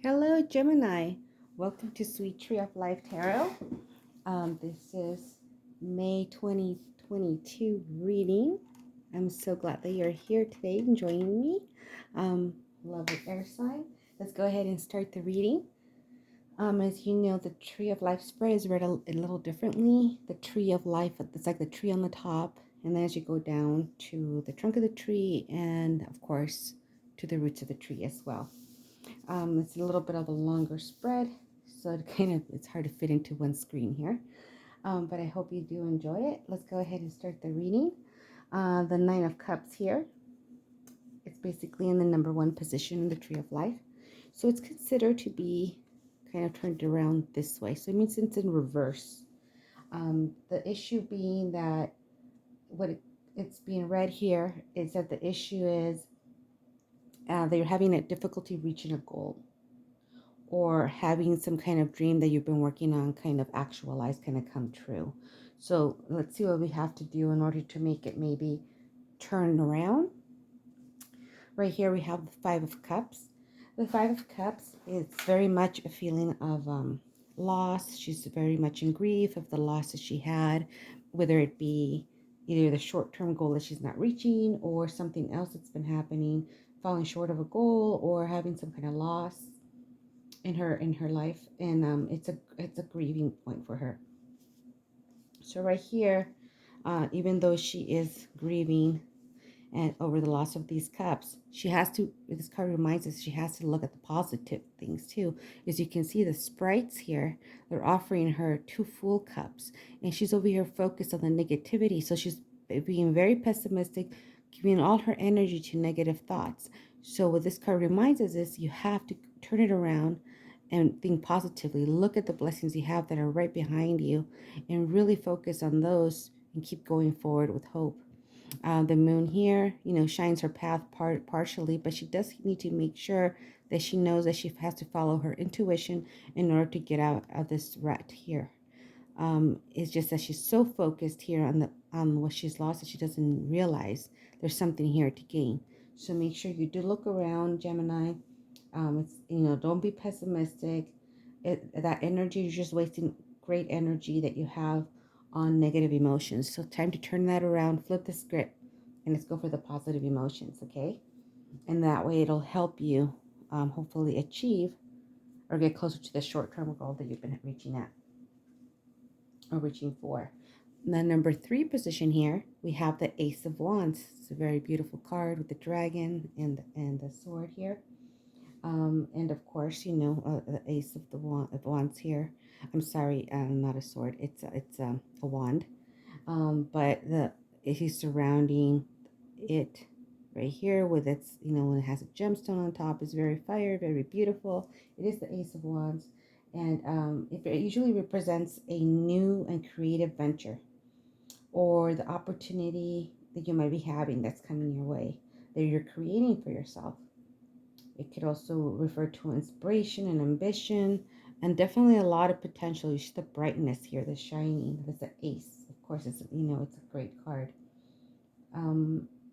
Hello, Gemini. Welcome to Sweet Tree of Life Tarot. This is May 2022 reading. I'm so glad that you're here today and joining me. Lovely air sign. Let's go ahead and start the reading. As you know, the Tree of Life spread is read a little differently. The Tree of Life, it's like the tree on the top, and then as you go down to the trunk of the tree, and of course, to the roots of the tree as well. It's a little bit of a longer spread, so it's hard to fit into one screen here. But I hope you do enjoy it. Let's go ahead and start the reading. The Nine of Cups here. It's basically in the number one position in the Tree of Life. So it's considered to be kind of turned around this way. So it means it's in reverse. The issue being that it's being read here is that the issue is that you're having a difficulty reaching a goal, or having some kind of dream that you've been working on kind of actualize, kind of come true. So let's see what we have to do in order to make it maybe turn around. Right here we have the Five of Cups. The Five of Cups is very much a feeling of loss. She's very much in grief of the loss that she had, whether it be either the short-term goal that she's not reaching or something else that's been happening, falling short of a goal or having some kind of loss in her life, and it's a grieving point for her. So right here, even though she is grieving and over the loss of these cups, she has to, this card reminds us, she has to look at the positive things too. As you can see, the sprites here, they're offering her two Fool cups, and she's over here focused on the negativity. So she's being very pessimistic, giving all her energy to negative thoughts. So what this card reminds us is you have to turn it around and think positively. Look at the blessings you have that are right behind you and really focus on those and keep going forward with hope. The moon here, shines her path partially, but she does need to make sure that she knows that she has to follow her intuition in order to get out of this rut here. It's just that she's so focused here on what she's lost that she doesn't realize there's something here to gain. So make sure you do look around, Gemini. It's don't be pessimistic. That energy, you're just wasting great energy that you have on negative emotions. So time to turn that around, flip the script, and let's go for the positive emotions, okay? And that way it'll help you hopefully achieve or get closer to the short-term goal that you've been reaching at or reaching for. And then number 3 position here, we have the Ace of Wands. It's a very beautiful card with the dragon and the sword here. And of course, the Ace of Wands here. I'm sorry, not a sword. It's a wand. But he's surrounding it right here with its, when it has a gemstone on top. It's very fire, very beautiful. It is the Ace of Wands, and it usually represents a new and creative venture, or the opportunity that you might be having that's coming your way, that you're creating for yourself. It could also refer to inspiration and ambition, and definitely a lot of potential. You see the brightness here, the shining. That's the ace. Of course, it's it's a great card.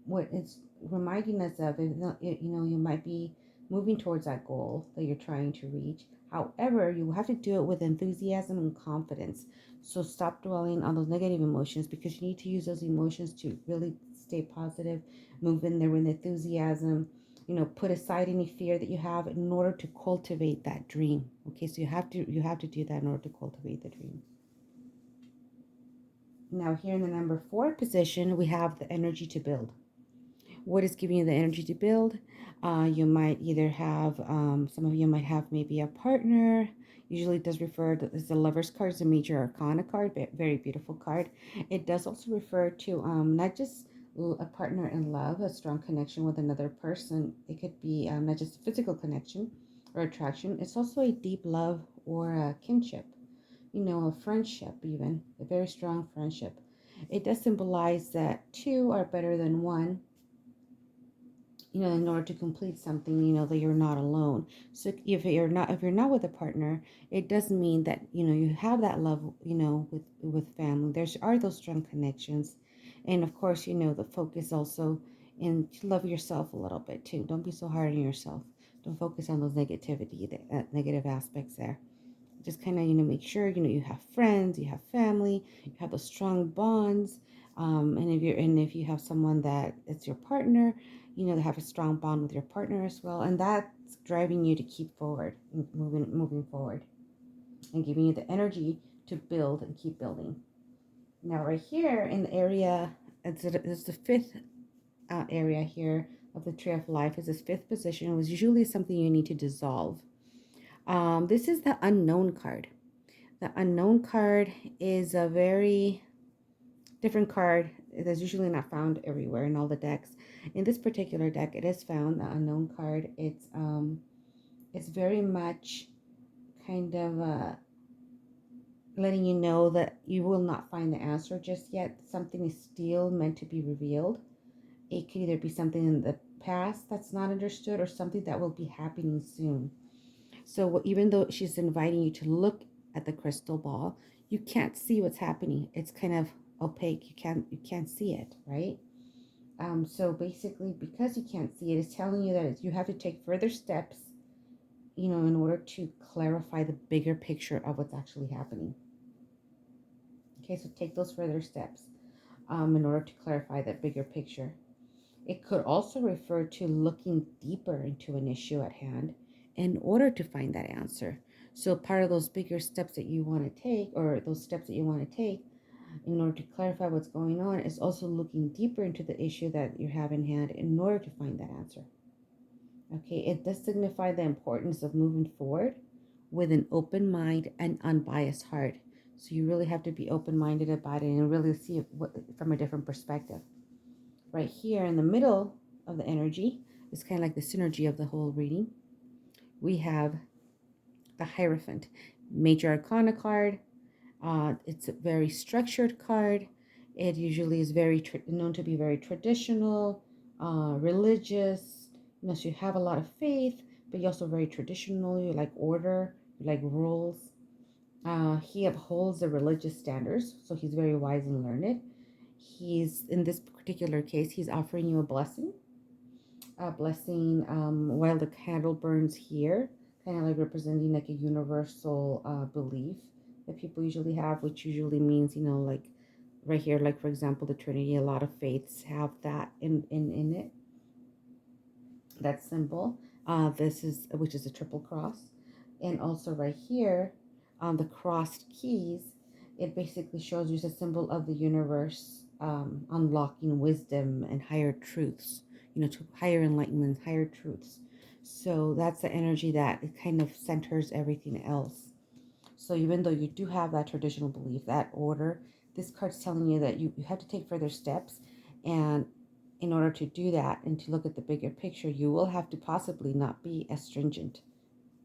What it's reminding us of is, you might be moving towards that goal that you're trying to reach. However, you have to do it with enthusiasm and confidence. So stop dwelling on those negative emotions, because you need to use those emotions to really stay positive, move in there with enthusiasm. Put aside any fear that you have in order to cultivate that dream. Okay, so you have to do that in order to cultivate the dream. Now here in the number 4 position, we have the energy to build. What is giving you the energy to build? You might either have, some of you might have maybe a partner. Usually it does refer to, as the Lover's card is a major arcana card, very beautiful card. It does also refer to not just a partner in love, a strong connection with another person. It could be not just a physical connection or attraction. It's also a deep love or a kinship, a friendship, even a very strong friendship. It does symbolize that two are better than one, in order to complete something, that you're not alone. So if you're not with a partner, it doesn't mean that, you have that love, with family. Are those strong connections. And of course, the focus also, and to love yourself a little bit too. Don't be so hard on yourself. Don't focus on those negativity, the negative aspects there. Just kind of, make sure, you have friends, you have family, you have those strong bonds. And if you have someone that it's your partner, they have a strong bond with your partner as well. And that's driving you to keep forward, moving forward, and giving you the energy to build and keep building. Now, right here in the area, it's the fifth area here of the Tree of Life, is this fifth position. It was usually something you need to dissolve. This is the unknown card. The unknown card is a very different card that's usually not found everywhere in all the decks. In this particular deck, it is found, the unknown card. It's very much kind of letting you know that you will not find the answer just yet. Something is still meant to be revealed. It could either be something in the past that's not understood or something that will be happening soon. So even though she's inviting you to look at the crystal ball, you can't see what's happening. It's kind of opaque. You can't see it, right? So basically, because you can't see it, it's telling you that you have to take further steps, in order to clarify the bigger picture of what's actually happening. Okay, so take those further steps in order to clarify that bigger picture. It could also refer to looking deeper into an issue at hand in order to find that answer. So part of those bigger steps that you want to take, or those steps that you want to take in order to clarify what's going on, is also looking deeper into the issue that you have in hand in order to find that answer. Okay, it does signify the importance of moving forward with an open mind and unbiased heart. So you really have to be open-minded about it and really see it from a different perspective. Right here in the middle of the energy is kind of like the synergy of the whole reading. We have the Hierophant, Major Arcana card. It's a very structured card. It usually is very known to be very traditional, religious. So you have a lot of faith, but you're also very traditional. You like order, you like rules. He upholds the religious standards, so he's very wise and learned. He's, in this particular case, he's offering you a blessing while the candle burns here, kind of like representing like a universal belief that people usually have, which usually means, like right here, like for example, the Trinity. A lot of faiths have that in it, that symbol. This is, which is a triple cross. And also right here on the crossed keys, it basically shows you the symbol of the universe, unlocking wisdom and higher truths, to higher enlightenment, higher truths. So that's the energy that it kind of centers everything else. So even though you do have that traditional belief, that order, this card's telling you that you have to take further steps. And in order to do that and to look at the bigger picture, you will have to possibly not be as stringent,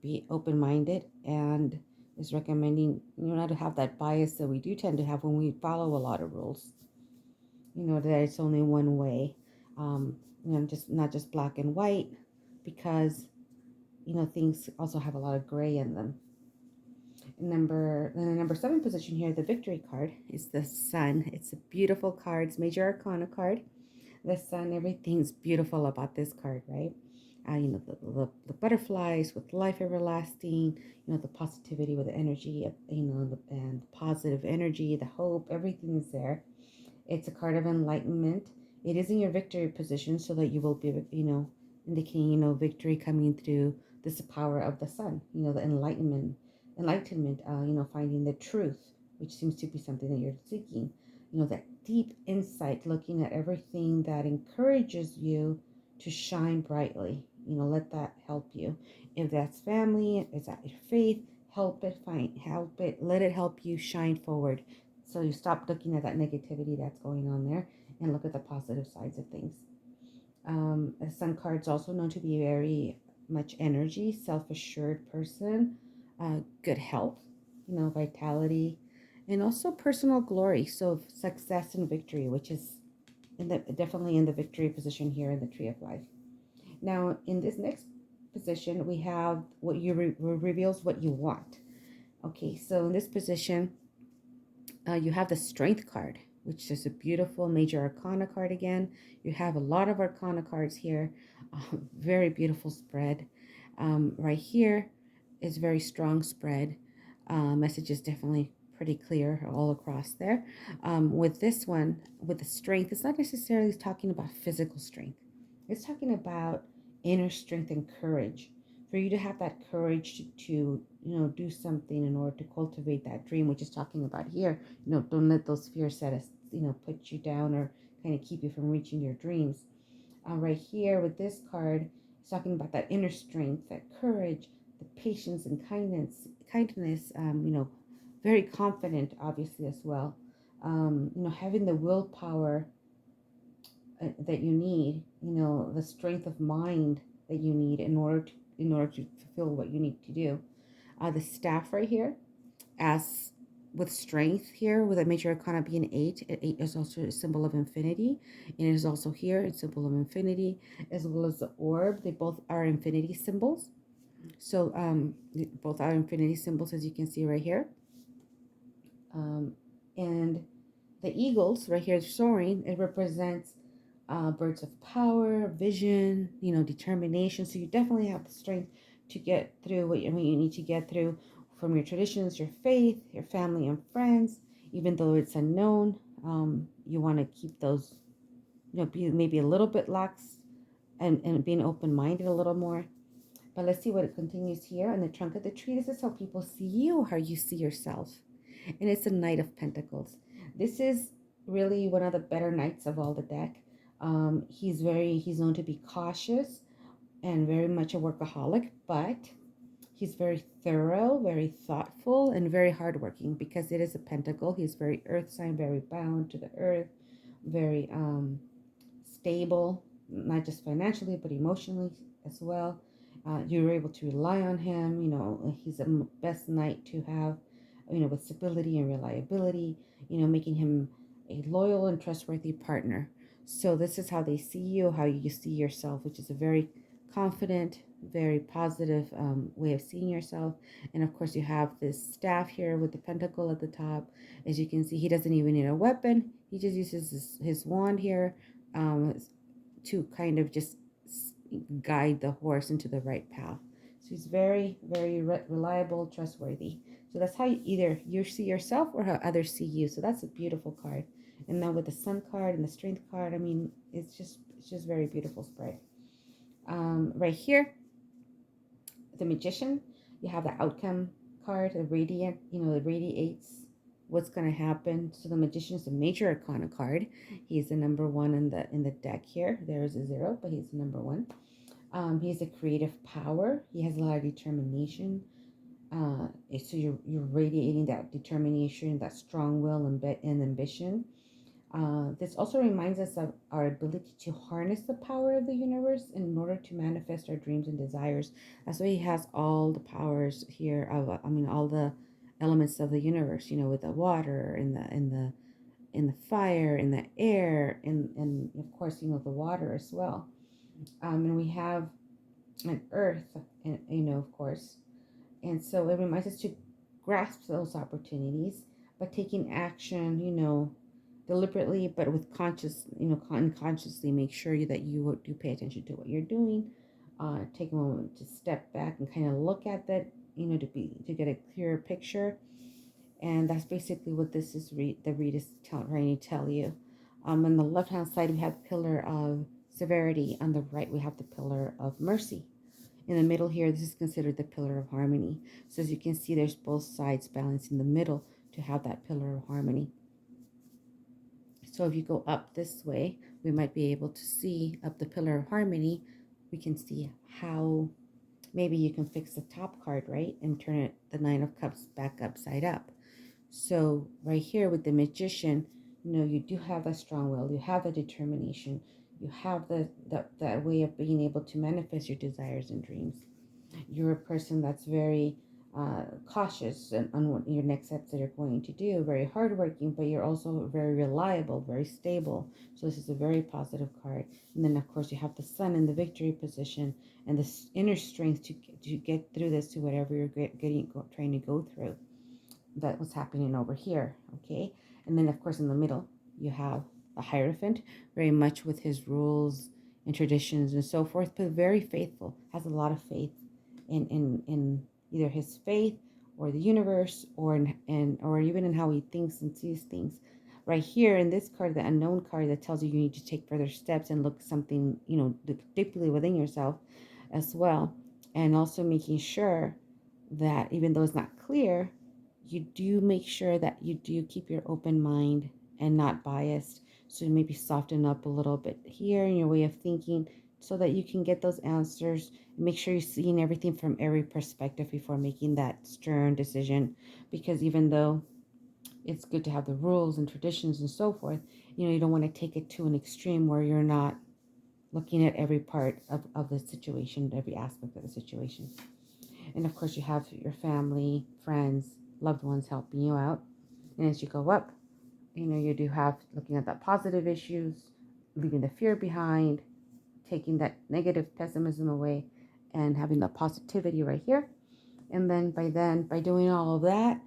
be open-minded, and is recommending not to have that bias that we do tend to have when we follow a lot of rules. That it's only one way, just not just black and white, because things also have a lot of gray in them. In the number 7 position here, the Victory card, is the Sun. It's a beautiful card. It's Major Arcana card. The Sun, everything's beautiful about this card, right? The butterflies with life everlasting, the positivity with the energy, and positive energy, the hope, everything is there. It's a card of enlightenment. It is in your victory position, so that you will be, indicating, victory coming through this power of the Sun, the enlightenment, finding the truth, which seems to be something that you're seeking, that deep insight, looking at everything that encourages you to shine brightly. Let that help you. If that's family, is that your faith, help it, let it help you shine forward. So you stop looking at that negativity that's going on there and look at the positive sides of things. The Sun card's also known to be very much energy, self-assured person, good health, vitality, and also personal glory. So success and victory, which is definitely in the victory position here in the Tree of Life. Now, in this next position, we have what you reveals what you want. Okay, so in this position, you have the Strength card, which is a beautiful Major Arcana card again. You have a lot of Arcana cards here. Very beautiful spread. Right here is very strong spread. Message is definitely pretty clear all across there. With this one, with the strength, it's not necessarily talking about physical strength. It's talking about inner strength and courage. For you to have that courage to do something in order to cultivate that dream, which is talking about here. Don't let those fears set us, put you down or kind of keep you from reaching your dreams. Right here with this card, it's talking about that inner strength, that courage, the patience and kindness. Very confident, obviously as well. Having the willpower that you need. The strength of mind that you need in order to fulfill what you need to do. The staff right here, as with strength here, with a major arcana being 8, 8 is also a symbol of infinity, and it is also here a symbol of infinity, as well as the orb. They both are infinity symbols. So both are infinity symbols, as you can see right here. And the eagles right here soaring, it represents birds of power, vision, determination. So you definitely have the strength to get through what you need to get through from your traditions, your faith, your family and friends. Even though it's unknown, you want to keep those, be maybe a little bit lax and being open-minded a little more. But let's see what it continues here. On the trunk of the tree, this is how people see you, how you see yourself. And it's a Knight of Pentacles. This is really one of the better knights of all the deck. He's known to be cautious and very much a workaholic, but he's very thorough, very thoughtful, and very hardworking because it is a pentacle. He's very earth sign, very bound to the earth, very stable, not just financially, but emotionally as well. You're able to rely on him. He's the best knight to have, with stability and reliability, making him a loyal and trustworthy partner. So this is how they see you, how you see yourself, which is a very confident, very positive way of seeing yourself. And of course, you have this staff here with the pentacle at the top. As you can see, he doesn't even need a weapon. He just uses his wand here to kind of just guide the horse into the right path. So he's very, very reliable, trustworthy. So that's how either you see yourself or how others see you. So that's a beautiful card. And now with the Sun card and the Strength card, I mean, it's just very beautiful spread. Right here, the Magician, you have the Outcome card, the Radiant. It radiates what's going to happen. So the Magician is a major arcana card. He's the number one in the deck here. There's a 0, but he's the number 1. He has a creative power. He has a lot of determination. So you're radiating that determination, that strong will and ambition. This also reminds us of our ability to harness the power of the universe in order to manifest our dreams and desires. That's why he has all the powers here all the elements of the universe. With the water and the fire and the air and of course the water as well. And we have an earth, and of course. And so it reminds us to grasp those opportunities by taking action, deliberately, but with unconsciously make sure that you do pay attention to what you're doing. Take a moment to step back and kind of look at that, to get a clearer picture. And that's basically what this is. The read is trying to tell you. On the left hand side, we have the pillar of severity. On the right, we have the pillar of mercy. In the middle here, this is considered the pillar of harmony. So as you can see, there's both sides balanced in the middle to have that pillar of harmony. So if you go up this way, we might be able to see up the pillar of harmony. We can see how maybe you can fix the top card, right? And turn it, the 9 of Cups, back upside up. So right here with the Magician, you do have that strong will. You have the determination. You have that way of being able to manifest your desires and dreams. You're a person that's very cautious on what your next steps that you're going to do, very hardworking, but you're also very reliable, very stable. So this is a very positive card. And then of course you have the Sun in the victory position and this inner strength to get through this, to whatever you're trying to go through. That was happening over here, okay? And then of course in the middle you have the Hierophant, very much with his rules and traditions and so forth, but very faithful, has a lot of faith in either his faith or the universe, or or even in how he thinks and sees things. Right here in this card, the unknown card, that tells you you need to take further steps and look something, look deeply within yourself as well. And also making sure that even though it's not clear, you do make sure that you do keep your open mind and not biased. So maybe soften up a little bit here in your way of thinking so that you can get those answers. Make sure you're seeing everything from every perspective before making that stern decision. Because even though it's good to have the rules and traditions and so forth, you don't want to take it to an extreme where you're not looking at every part of the situation, every aspect of the situation. And of course, you have your family, friends, loved ones helping you out. And as you go up, you do have looking at the positive issues, leaving the fear behind, taking that negative pessimism away, and having the positivity right here. And then by doing all of that,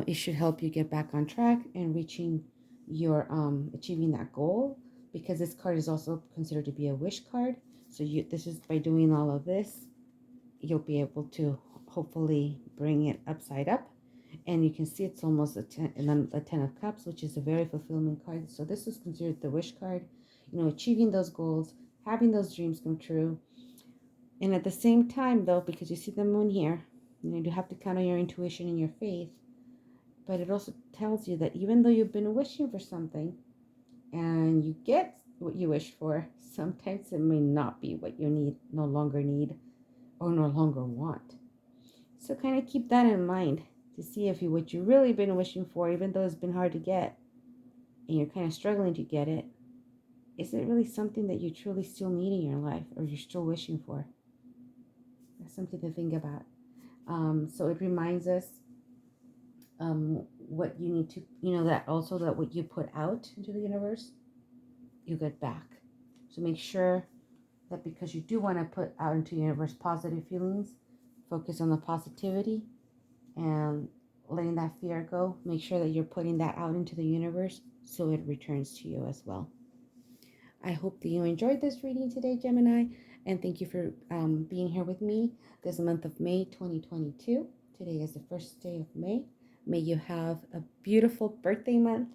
it should help you get back on track and reaching your achieving that goal, because this card is also considered to be a wish card. So this is by doing all of this, you'll be able to hopefully bring it upside up. And you can see it's almost a 10, and then a 10 of cups, which is a very fulfillment card. So this is considered the wish card, achieving those goals, having those dreams come true. And at the same time, though, because you see the moon here, you have to count on your intuition and your faith. But it also tells you that even though you've been wishing for something and you get what you wish for, sometimes it may not be what you no longer need, or no longer want. So kind of keep that in mind to see if what you've really been wishing for, even though it's been hard to get and you're kind of struggling to get it, is it really something that you truly still need in your life, or you're still wishing for? That's something to think about. So it reminds us what you need to, that also that what you put out into the universe, you get back. So make sure that, because you do want to put out into the universe positive feelings, focus on the positivity and letting that fear go. Make sure that you're putting that out into the universe so it returns to you as well. I hope that you enjoyed this reading today, Gemini, and thank you for being here with me this month of May 2022. Today is the first day of May. May you have a beautiful birthday month,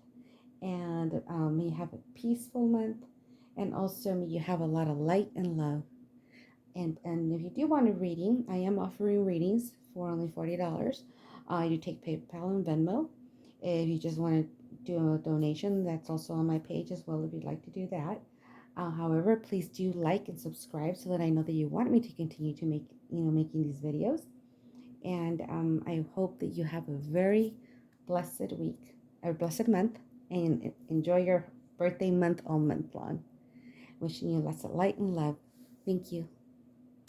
and may you have a peaceful month, and also may you have a lot of light and love. And if you do want a reading, I am offering readings for only $40. You take PayPal and Venmo. If you just want to do a donation, that's also on my page as well if you'd like to do that. However, please do like and subscribe so that I know that you want me to continue to making these videos. And I hope that you have a very blessed week, a blessed month, and enjoy your birthday month all month long. Wishing you lots of light and love. Thank you.